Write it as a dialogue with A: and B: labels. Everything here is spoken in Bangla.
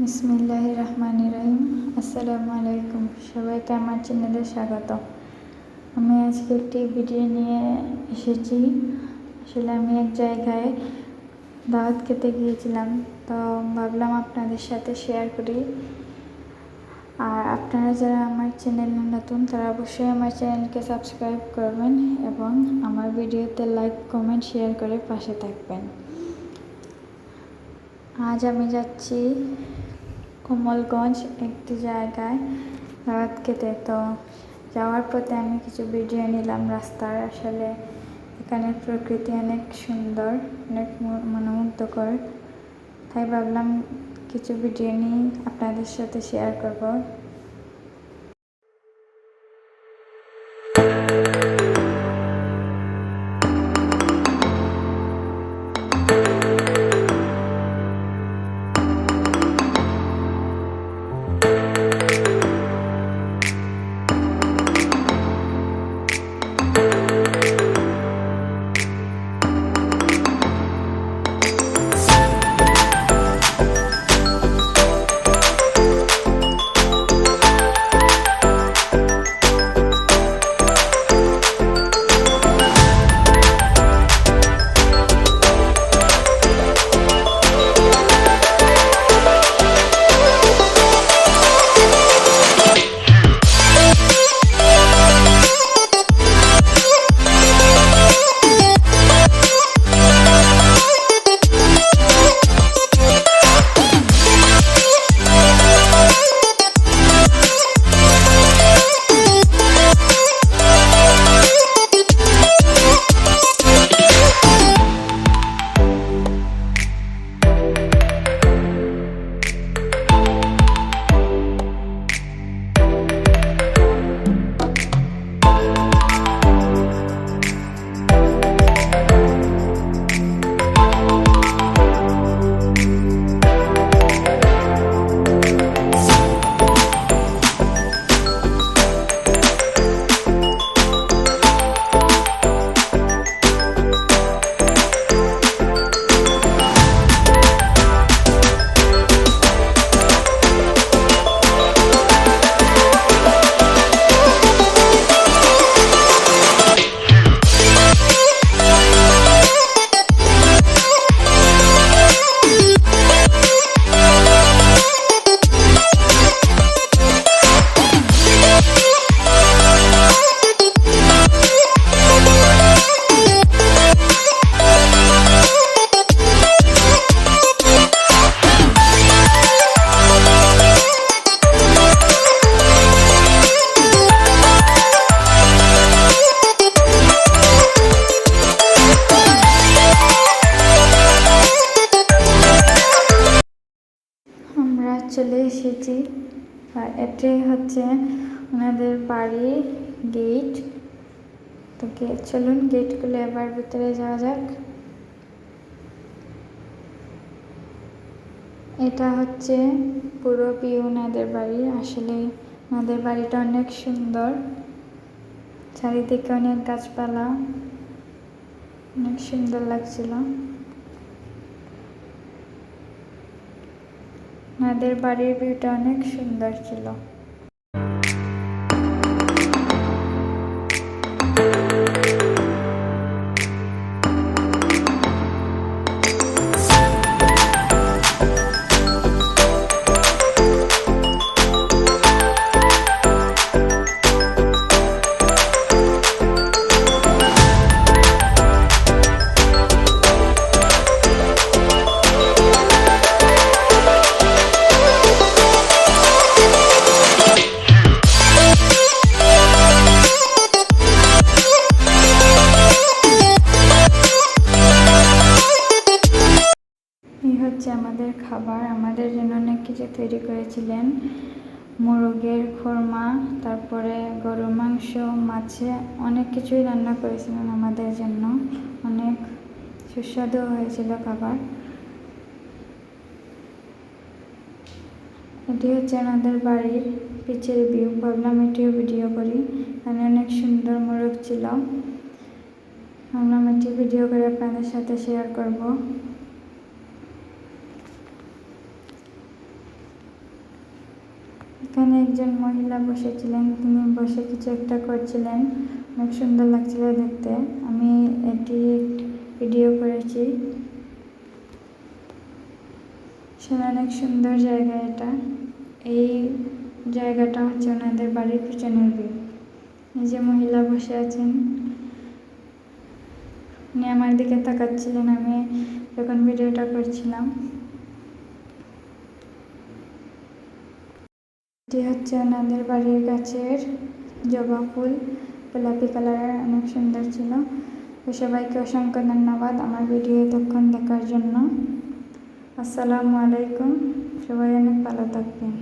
A: বিসমিল্লাহির রহমানির রহিম। আসসালামু আলাইকুম, সবাইকে আমার চ্যানেলে স্বাগত। আমি আজকে একটি ভিডিও নিয়ে এসেছি। আসলে আমি এক জায়গায় দাওয়াত খেতে গিয়েছিলাম, তো ভাবলাম আপনাদের সাথে শেয়ার করি। আর আপনারা যারা আমার চ্যানেলে নতুন তারা অবশ্যই আমার চ্যানেলকে সাবস্ক্রাইব করবেন এবং আমার ভিডিওতে লাইক, কমেন্ট, শেয়ার করে পাশে থাকবেন। আজ আমি যাচ্ছি কমলগঞ্জ একটি জায়গায় দাওয়াত খেতে। তো যাওয়ার পথে আমি কিছু ভিডিও নিলাম রাস্তার। আসলে এখানের প্রকৃতি অনেক সুন্দর, অনেক মনোমুগ্ধকর, তাই ভাবলাম কিছু ভিডিও নিয়ে আপনাদের সাথে শেয়ার করব। আমরা চলে এসেছি, আর এটাই হচ্ছে ওনাদের বাড়ির গেট। তো চলুন গেট খুলে এবার ভিতরে যাওয়া যাক। এটা হচ্ছে পুরো ভিউ ওনাদের বাড়ি। আসলে ওনাদের বাড়িটা অনেক সুন্দর, চারিদিকে অনেক গাছপালা, অনেক সুন্দর লাগছিল। ওনাদের বাড়ির ভিউটা অনেক সুন্দর ছিল। আমাদের খাবার, আমাদের জন্য অনেক কিছু তৈরি করেছিলেন। মোরগের খোরমা, তারপরে গরুর মাংস, মাছে অনেক কিছুই রান্না করেছিলেন আমাদের জন্য। অনেক সুস্বাদু হয়েছিল খাবার। এটি হচ্ছে আমাদের বাড়ির পিছের ভিউ। ভাবলাম এটিও ভিডিও করি, এখানে অনেক সুন্দর মোরগ ছিল। ভাবলাম এটি ভিডিও করে আপনাদের সাথে শেয়ার করব। এখানে একজন মহিলা বসেছিলেন, তিনি বসে কিছু একটা করছিলেন, অনেক সুন্দর লাগছিল দেখতে। আমি এটি ভিডিও করেছি। আসলে অনেক সুন্দর জায়গা এটা। এই জায়গাটা হচ্ছে ওনাদের বাড়ির পিছনের ভিউ। এই যে মহিলা বসে আছেন, উনি আমার দিকে তাকাচ্ছিলেন আমি যখন ভিডিওটা করছিলাম। এটি হচ্ছে ওনাদের বাড়ির গাছের জবা ফুল, গোলাপি কালারের, অনেক সুন্দর ছিল। তো সবাইকে অসংখ্য ধন্যবাদ আমার ভিডিও এতক্ষণ দেখার জন্য। আসসালামু আলাইকুম, সবাই অনেক ভালো থাকবেন।